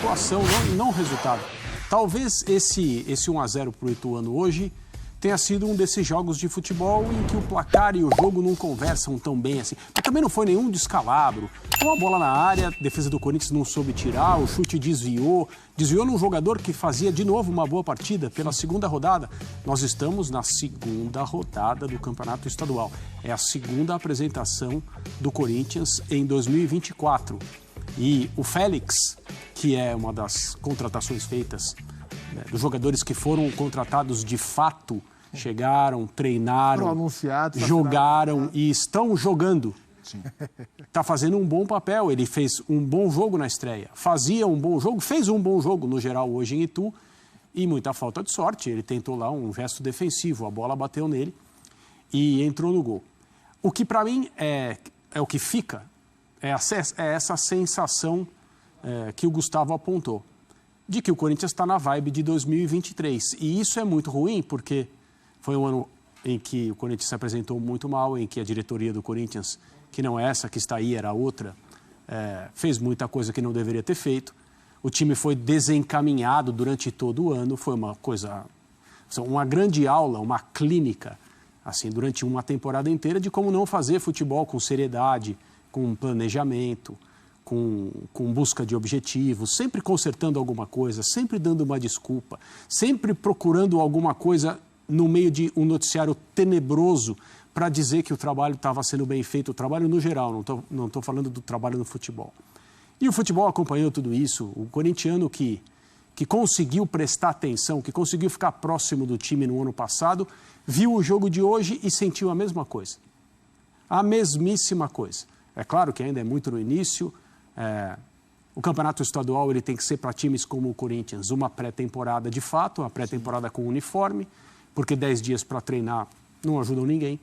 atuação, não o resultado. Talvez esse 1-0 para o Ituano hoje tenha sido um desses jogos de futebol em que o placar e o jogo não conversam tão bem assim. Mas também não foi nenhum descalabro. Uma bola na área, a defesa do Corinthians não soube tirar, o chute desviou num jogador que fazia de novo uma boa partida pela segunda rodada. Nós estamos na segunda rodada do Campeonato Estadual. É a segunda apresentação do Corinthians em 2024. E o Félix, que é uma das contratações feitas, dos jogadores que foram contratados de fato, chegaram, treinaram, jogaram e estão jogando. Está fazendo um bom papel, ele fez um bom jogo na estreia, fazia um bom jogo, fez um bom jogo no geral hoje em Itu e muita falta de sorte. Ele tentou lá um gesto defensivo, a bola bateu nele e entrou no gol. O que para mim é o que fica, é essa sensação que o Gustavo apontou, de que o Corinthians está na vibe de 2023. E isso é muito ruim, porque foi um ano em que o Corinthians se apresentou muito mal, em que a diretoria do Corinthians, que não é essa que está aí, era outra, fez muita coisa que não deveria ter feito. O time foi desencaminhado durante todo o ano, foi uma grande aula, uma clínica, assim, durante uma temporada inteira, de como não fazer futebol com seriedade, com planejamento, com busca de objetivos, sempre consertando alguma coisa, sempre dando uma desculpa, sempre procurando alguma coisa no meio de um noticiário tenebroso para dizer que o trabalho estava sendo bem feito, o trabalho no geral, não estou falando do trabalho no futebol. E o futebol acompanhou tudo isso. O corintiano que conseguiu prestar atenção, que conseguiu ficar próximo do time no ano passado, viu o jogo de hoje e sentiu a mesma coisa. A mesmíssima coisa. É claro que ainda é muito no início. O campeonato estadual ele tem que ser para times como o Corinthians uma pré-temporada de fato, uma pré-temporada com uniforme, porque 10 dias para treinar não ajudam ninguém.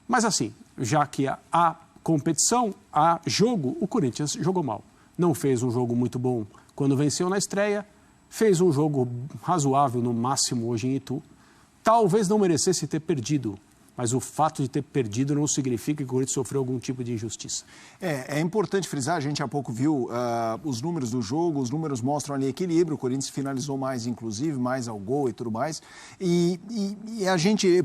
Mas assim, já que há competição, há jogo, o Corinthians jogou mal. Não fez um jogo muito bom quando venceu na estreia, fez um jogo razoável no máximo hoje em Itu. Talvez não merecesse ter perdido, mas o fato de ter perdido não significa que o Corinthians sofreu algum tipo de injustiça. É importante frisar, a gente há pouco viu os números do jogo, os números mostram ali equilíbrio, o Corinthians finalizou mais, inclusive, mais ao gol e tudo mais. E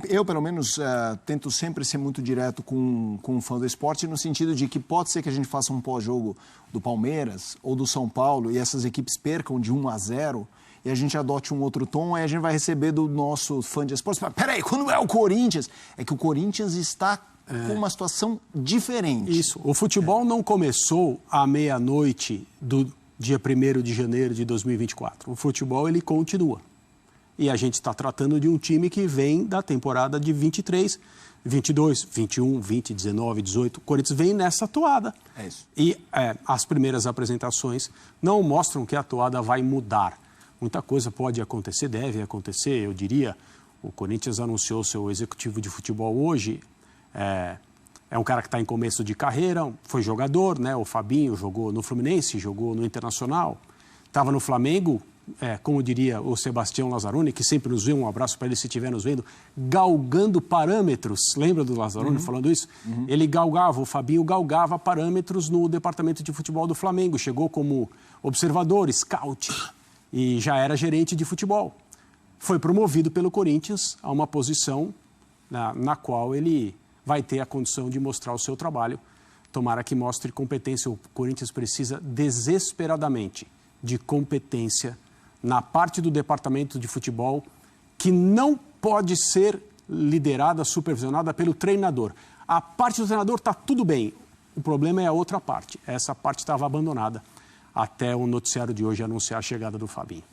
eu pelo menos, tento sempre ser muito direto com um fã do esporte, no sentido de que pode ser que a gente faça um pós-jogo do Palmeiras ou do São Paulo e essas equipes percam de 1-0, e a gente adote um outro tom, aí a gente vai receber do nosso fã de esportes. Peraí, quando é o Corinthians? É que o Corinthians está com uma situação diferente. Isso. O futebol não começou à meia-noite do dia 1º de janeiro de 2024. O futebol, ele continua. E a gente está tratando de um time que vem da temporada de 23, 22, 21, 20, 19, 18. O Corinthians vem nessa toada. É isso. E as primeiras apresentações não mostram que a toada vai mudar. Muita coisa pode acontecer, deve acontecer, eu diria. O Corinthians anunciou seu executivo de futebol hoje. É um cara que está em começo de carreira, foi jogador, né? O Fabinho jogou no Fluminense, jogou no Internacional. Estava no Flamengo, como diria o Sebastião Lazzaroni, que sempre nos vê, um abraço para ele se estiver nos vendo, galgando parâmetros. Lembra do Lazzaroni falando isso? O Fabinho galgava parâmetros no departamento de futebol do Flamengo. Chegou como observador, scout, e já era gerente de futebol. Foi promovido pelo Corinthians a uma posição na qual ele vai ter a condição de mostrar o seu trabalho. Tomara que mostre competência. O Corinthians precisa desesperadamente de competência na parte do departamento de futebol que não pode ser liderada, supervisionada pelo treinador. A parte do treinador está tudo bem. O problema é a outra parte. Essa parte estava abandonada até o noticiário de hoje anunciar a chegada do Fabinho.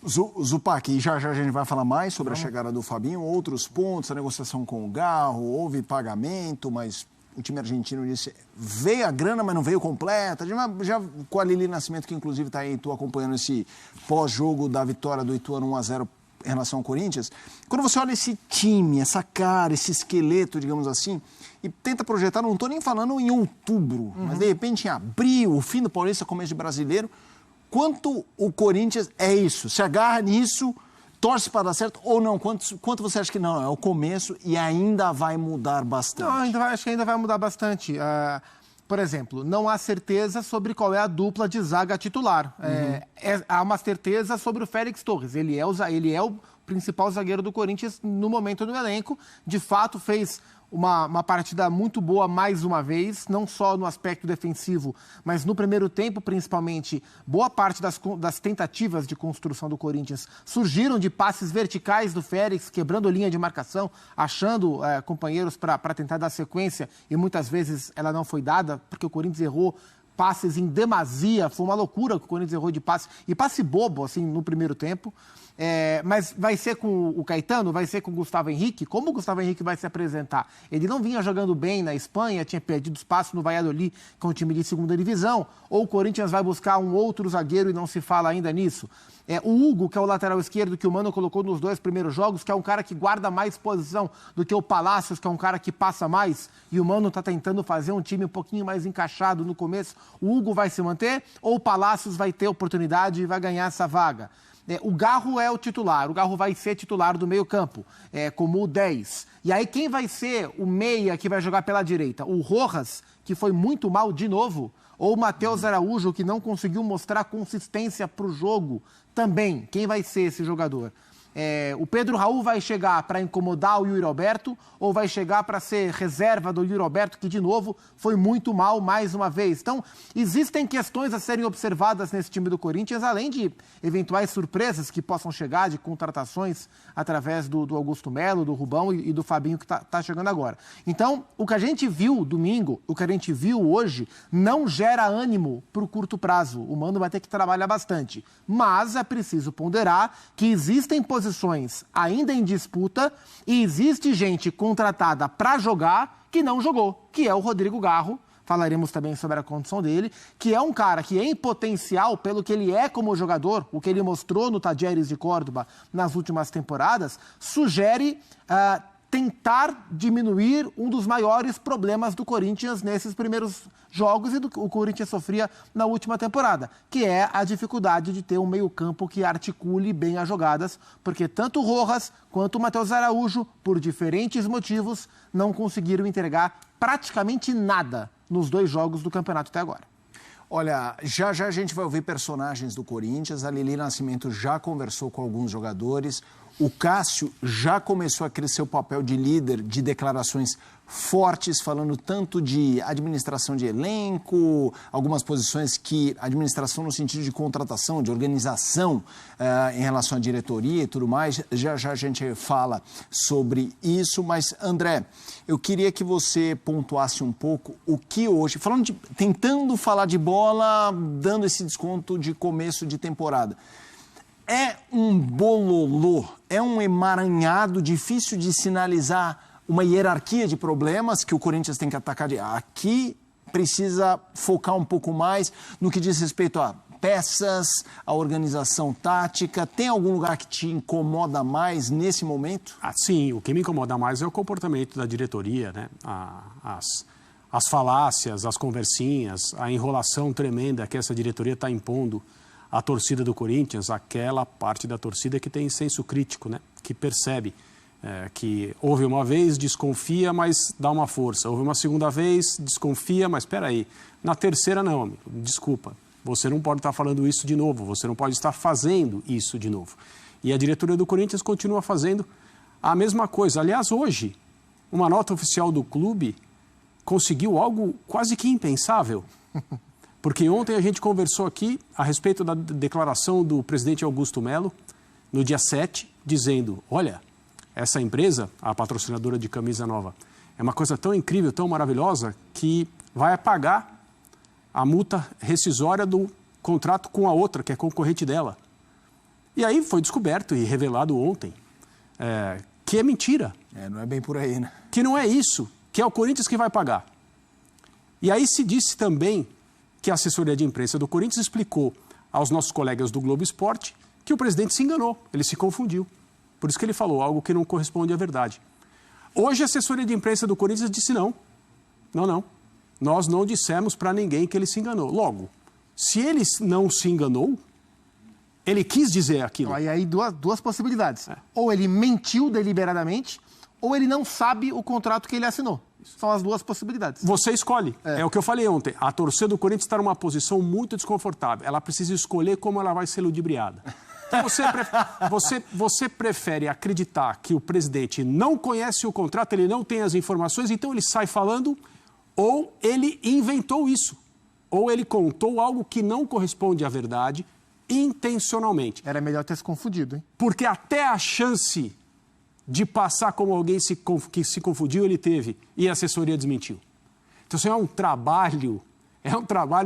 Zupac, já a gente vai falar mais sobre a chegada do Fabinho, outros pontos, a negociação com o Garro, houve pagamento, mas o time argentino disse, veio a grana, mas não veio completa. Já com a Lili Nascimento, que inclusive está aí, acompanhando esse pós-jogo da vitória do Ituano 1-0 em relação ao Corinthians. Quando você olha esse time, essa cara, esse esqueleto, digamos assim, e tenta projetar, não estou nem falando em outubro, mas de repente em abril, o fim do Paulista, começo de Brasileiro, quanto o Corinthians é isso? Se agarra nisso, torce para dar certo ou não? Quanto você acha que não? É o começo e ainda vai mudar bastante? Não, acho que ainda vai mudar bastante. Por exemplo, não há certeza sobre qual é a dupla de zaga titular. Há uma certeza sobre o Félix Torres. Ele é o principal zagueiro do Corinthians no momento do elenco. De fato, fez uma partida muito boa mais uma vez, não só no aspecto defensivo, mas no primeiro tempo, principalmente, boa parte das tentativas de construção do Corinthians surgiram de passes verticais do Félix, quebrando linha de marcação, achando companheiros para tentar dar sequência, e muitas vezes ela não foi dada, porque o Corinthians errou passes em demasia, foi uma loucura que o Corinthians errou de passe, e passe bobo, assim, no primeiro tempo. Mas vai ser com o Caetano, vai ser com o Gustavo Henrique? Como o Gustavo Henrique vai se apresentar? Ele não vinha jogando bem na Espanha, tinha perdido espaço no Valladolid com o time de segunda divisão, ou o Corinthians vai buscar um outro zagueiro e não se fala ainda nisso? O Hugo, que é o lateral esquerdo que o Mano colocou nos 2 primeiros jogos, que é um cara que guarda mais posição do que o Palácios, que é um cara que passa mais, e o Mano está tentando fazer um time um pouquinho mais encaixado no começo. O Hugo vai se manter ou o Palácios vai ter oportunidade e vai ganhar essa vaga? O Garro é o titular, o Garro vai ser titular do meio-campo, como o 10. E aí quem vai ser o meia que vai jogar pela direita? O Rojas, que foi muito mal de novo, ou o Matheus Araújo, que não conseguiu mostrar consistência para o jogo também? Quem vai ser esse jogador? O Pedro Raul vai chegar para incomodar o Yuri Alberto ou vai chegar para ser reserva do Yuri Alberto, que, de novo, foi muito mal mais uma vez? Então, existem questões a serem observadas nesse time do Corinthians, além de eventuais surpresas que possam chegar de contratações através do Augusto Melo, do Rubão e do Fabinho, que está chegando agora. Então, o que a gente viu domingo, o que a gente viu hoje, não gera ânimo para o curto prazo. O Mano vai ter que trabalhar bastante. Mas é preciso ponderar que existem posições ainda em disputa e existe gente contratada para jogar que não jogou, que é o Rodrigo Garro. Falaremos também sobre a condição dele, que é um cara que, em potencial, pelo que ele é como jogador, o que ele mostrou no Talleres de Córdoba nas últimas temporadas, sugere tentar diminuir um dos maiores problemas do Corinthians nesses primeiros jogos e do que o Corinthians sofria na última temporada, que é a dificuldade de ter um meio-campo que articule bem as jogadas, porque tanto o Rojas quanto o Matheus Araújo, por diferentes motivos, não conseguiram entregar praticamente nada nos 2 jogos do campeonato até agora. Olha, já a gente vai ouvir personagens do Corinthians. A Lili Nascimento já conversou com alguns jogadores. O Cássio já começou a crescer o papel de líder, de declarações fortes, falando tanto de administração de elenco, algumas posições que administração no sentido de contratação, de organização em relação à diretoria e tudo mais. Já a gente fala sobre isso, mas André, eu queria que você pontuasse um pouco o que hoje, tentando falar de bola, dando esse desconto de começo de temporada. É um bololô, é um emaranhado difícil de sinalizar uma hierarquia de problemas que o Corinthians tem que atacar. Aqui precisa focar um pouco mais no que diz respeito a peças, a organização tática. Tem algum lugar que te incomoda mais nesse momento? Sim, o que me incomoda mais é o comportamento da diretoria, né? As falácias, as conversinhas, a enrolação tremenda que essa diretoria está impondo à torcida do Corinthians, aquela parte da torcida que tem senso crítico, né? Que percebe que ouve uma vez, desconfia, mas dá uma força. Ouve uma segunda vez, desconfia, mas espera aí. Na terceira não, amigo, desculpa. Você não pode estar falando isso de novo, você não pode estar fazendo isso de novo. E a diretoria do Corinthians continua fazendo a mesma coisa. Aliás, hoje, uma nota oficial do clube conseguiu algo quase que impensável. Porque ontem a gente conversou aqui a respeito da declaração do presidente Augusto Melo, no dia 7, dizendo, olha, essa empresa, a patrocinadora de camisa nova, é uma coisa tão incrível, tão maravilhosa, que vai pagar a multa rescisória do contrato com a outra, que é concorrente dela. E aí foi descoberto e revelado ontem que é mentira. Não é bem por aí, né? Que não é isso, que é o Corinthians que vai pagar. E aí se disse também que a assessoria de imprensa do Corinthians explicou aos nossos colegas do Globo Esporte que o presidente se enganou, ele se confundiu. Por isso que ele falou algo que não corresponde à verdade. Hoje a assessoria de imprensa do Corinthians disse não. Não. Nós não dissemos para ninguém que ele se enganou. Logo, se ele não se enganou, ele quis dizer aquilo. E aí duas possibilidades. Ou ele mentiu deliberadamente, ou ele não sabe o contrato que ele assinou. São as duas possibilidades. Você escolhe. É o que eu falei ontem. A torcida do Corinthians está numa posição muito desconfortável. Ela precisa escolher como ela vai ser ludibriada. Então você prefere acreditar que o presidente não conhece o contrato, ele não tem as informações, então ele sai falando, ou ele inventou isso. Ou ele contou algo que não corresponde à verdade, intencionalmente. Era melhor ter se confundido, hein? Porque até a chance de passar como alguém que se confundiu, ele teve, e a assessoria desmentiu. Então, isso é um trabalho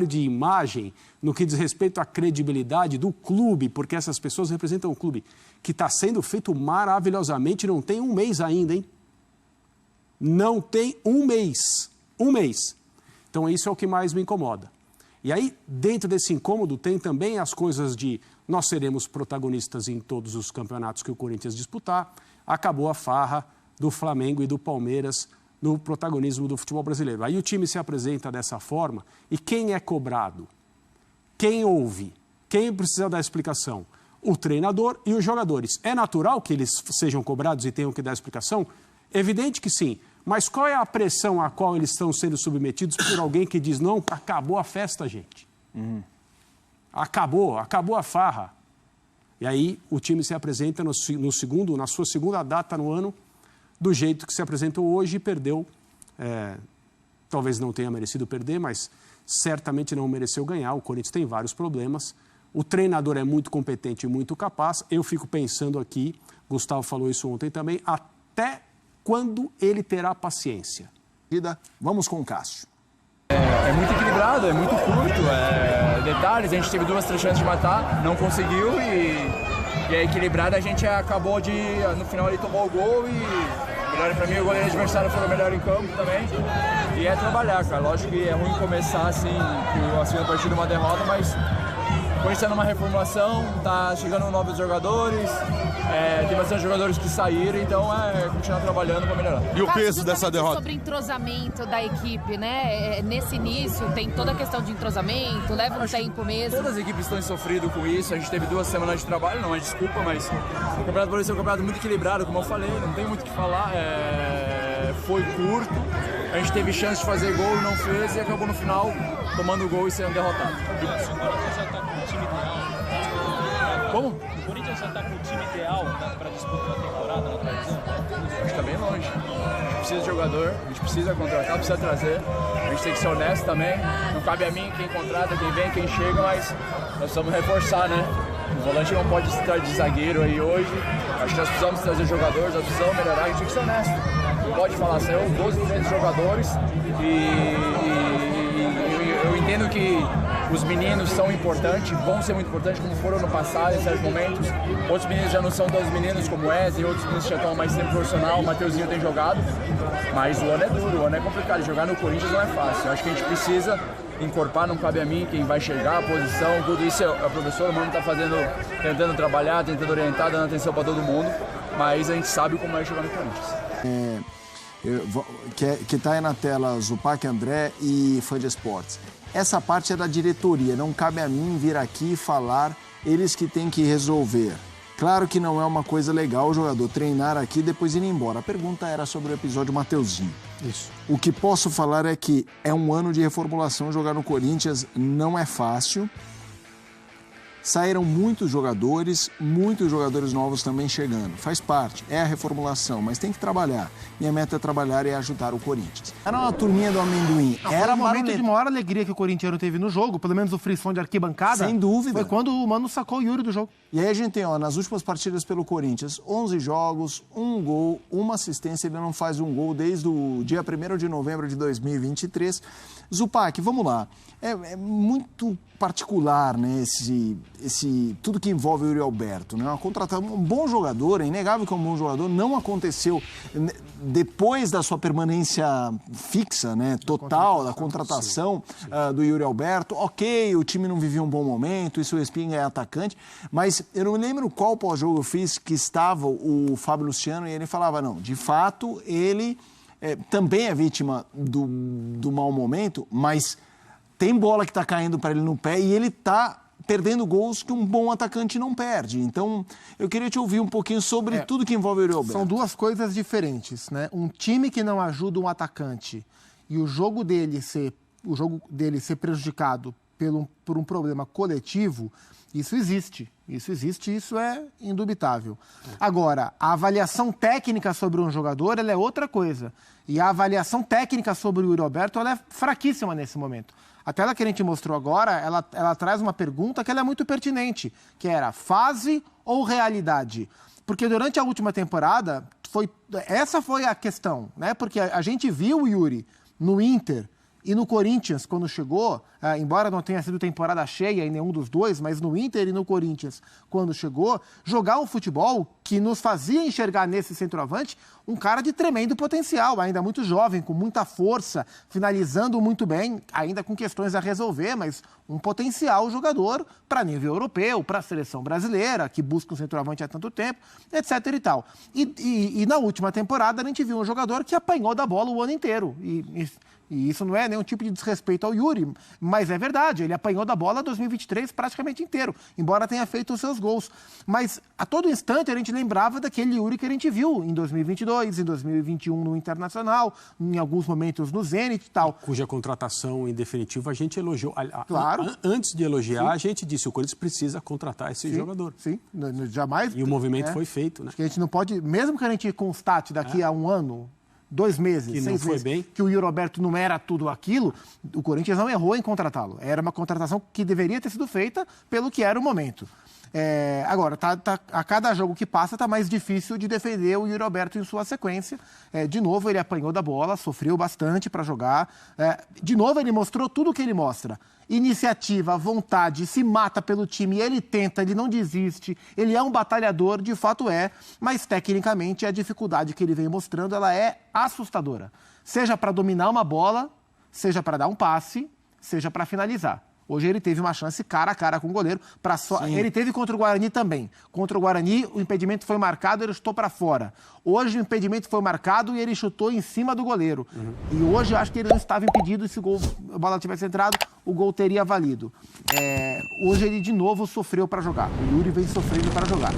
de imagem no que diz respeito à credibilidade do clube, porque essas pessoas representam um clube que está sendo feito maravilhosamente, não tem um mês ainda, hein? Não tem um mês. Um mês. Então, isso é o que mais me incomoda. E aí, dentro desse incômodo, tem também as coisas de nós seremos protagonistas em todos os campeonatos que o Corinthians disputar. Acabou a farra do Flamengo e do Palmeiras no protagonismo do futebol brasileiro. Aí o time se apresenta dessa forma e quem é cobrado? Quem ouve? Quem precisa dar explicação? O treinador e os jogadores. É natural que eles sejam cobrados e tenham que dar explicação? Evidente que sim. Mas qual é a pressão a qual eles estão sendo submetidos por alguém que diz, não, acabou a festa, gente. Acabou a farra. E aí o time se apresenta na sua segunda data no ano, do jeito que se apresentou hoje e perdeu. Talvez não tenha merecido perder, mas certamente não mereceu ganhar. O Corinthians tem vários problemas. O treinador é muito competente e muito capaz. Eu fico pensando aqui, Gustavo falou isso ontem também, até quando ele terá paciência. Vamos com o Cássio. É muito equilibrado, é muito curto, detalhes, a gente teve 2, 3 chances de matar, não conseguiu e é equilibrado, a gente acabou no final ele tomou o gol e melhor pra mim o goleiro adversário foi o melhor em campo também e é trabalhar, cara, lógico que é ruim começar assim, a segunda partida uma derrota, mas o Corinthians está numa reformulação, tá chegando novos jogadores, tem bastante jogadores que saíram, então continuar trabalhando para melhorar. E o peso dessa derrota? Sobre entrosamento da equipe, né? Nesse início tem toda a questão de entrosamento, leva um tempo mesmo. Todas as equipes estão sofrendo com isso, a gente teve 2 semanas de trabalho, não é desculpa, mas o Campeonato Paulista é um campeonato muito equilibrado, como eu falei, não tem muito o que falar, foi curto, a gente teve chance de fazer gol e não fez e acabou no final tomando o gol e sendo derrotado. Como? O Corinthians já está com o time ideal para disputar a temporada na tradição? A gente está bem longe. A gente precisa de jogador, a gente precisa contratar, precisa trazer. A gente tem que ser honesto também. Não cabe a mim quem contrata, quem vem, quem chega, mas nós precisamos reforçar, né? O volante não pode estar de zagueiro aí hoje. Acho que nós precisamos trazer jogadores, nós precisamos melhorar, a gente tem que ser honesto. Não pode falar, saiu 12, 13 jogadores e eu entendo que os meninos são importantes, vão ser muito importantes, como foram no passado, em certos momentos. Outros meninos já não são tão meninos como o Wesley, outros meninos já estão mais tempo profissional, o Mateuzinho tem jogado. Mas o ano é duro, o ano é complicado. Jogar no Corinthians não é fácil. Eu acho que a gente precisa encorpar, não cabe a mim quem vai chegar, a posição, tudo isso é o professor, o Mano está fazendo, tentando trabalhar, tentando orientar, dando atenção para todo mundo. Mas a gente sabe como é jogar no Corinthians. Que está aí na tela Zupac, André e Fã de Esportes. Essa parte é da diretoria, não cabe a mim vir aqui e falar, eles que têm que resolver. Claro que não é uma coisa legal o jogador treinar aqui e depois ir embora. A pergunta era sobre o episódio Mateuzinho. Isso. O que posso falar é que é um ano de reformulação, jogar no Corinthians não é fácil. Saíram muitos jogadores novos também chegando. Faz parte, é a reformulação, mas tem que trabalhar. Minha meta é trabalhar e ajudar o Corinthians. Era uma turminha do amendoim. Era um momento de maior alegria que o corintiano teve no jogo, pelo menos o frisson de arquibancada. Sem dúvida. Foi quando o Mano sacou o Yuri do jogo. E aí a gente tem, nas últimas partidas pelo Corinthians, 11 jogos, 1 gol, 1 assistência. Ele não faz um gol desde o dia 1º de novembro de 2023. Zupac, vamos lá. É muito particular, né, tudo que envolve o Yuri Alberto, né? Uma contratação, um bom jogador, é inegável que é um bom jogador, não aconteceu depois da sua permanência fixa, né, total, da contratação do Yuri Alberto. Ok, o time não vivia um bom momento, isso o Espinga é atacante, mas eu não me lembro qual pós-jogo eu fiz que estava o Fábio Luciano e ele falava, não, de fato, ele também é vítima do mau momento, mas tem bola que está caindo para ele no pé e ele está perdendo gols que um bom atacante não perde. Então, eu queria te ouvir um pouquinho sobre tudo que envolve o Yuri Alberto. São duas coisas diferentes, né? Um time que não ajuda um atacante e o jogo dele ser prejudicado por um problema coletivo, isso existe. Isso é indubitável. Agora, a avaliação técnica sobre um jogador, ela é outra coisa. E a avaliação técnica sobre o Yuri Alberto, ela é fraquíssima nesse momento. A tela que a gente mostrou agora, ela traz uma pergunta que ela é muito pertinente, que era fase ou realidade? Porque durante a última temporada, essa foi a questão, né? Porque a gente viu o Yuri no Inter e no Corinthians, quando chegou, embora não tenha sido temporada cheia em nenhum dos dois, mas no Inter e no Corinthians, quando chegou, jogar um futebol que nos fazia enxergar nesse centroavante um cara de tremendo potencial, ainda muito jovem, com muita força, finalizando muito bem, ainda com questões a resolver, mas um potencial jogador para nível europeu, para a seleção brasileira, que busca um centroavante há tanto tempo, etc. e tal. E na última temporada a gente viu um jogador que apanhou da bola o ano inteiro. E isso não é nenhum tipo de desrespeito ao Yuri, mas é verdade, ele apanhou da bola 2023 praticamente inteiro, embora tenha feito os seus gols. Mas a todo instante a gente lembrava daquele Yuri que a gente viu em 2022, em 2021 no Internacional, em alguns momentos no Zenit e tal. Cuja contratação, em definitivo, a gente elogiou. Claro. Antes de elogiar, a gente disse, o Corinthians precisa contratar esse jogador. Sim, jamais. E o movimento foi feito, né? Acho que a gente não pode, mesmo que a gente constate daqui a um ano, 2 meses, que 6 não foi meses, bem, que o Yuri Alberto não era tudo aquilo, o Corinthians não errou em contratá-lo. Era uma contratação que deveria ter sido feita pelo que era o momento. Agora, a cada jogo que passa, está mais difícil de defender o Yuri Alberto em sua sequência. De novo, ele apanhou da bola, sofreu bastante para jogar. De novo, ele mostrou tudo o que ele mostra. Iniciativa, vontade, se mata pelo time, ele tenta, ele não desiste, ele é um batalhador, de fato é, mas tecnicamente a dificuldade que ele vem mostrando, ela é assustadora. Seja para dominar uma bola, seja para dar um passe, seja para finalizar. Hoje ele teve uma chance cara a cara com o goleiro. Ele teve contra o Guarani também. Contra o Guarani, o impedimento foi marcado, ele chutou para fora. Hoje o impedimento foi marcado e ele chutou em cima do goleiro. E hoje eu acho que ele não estava impedido. E se a bola tivesse entrado, o gol teria valido. Hoje ele de novo sofreu para jogar. O Yuri vem sofrendo para jogar.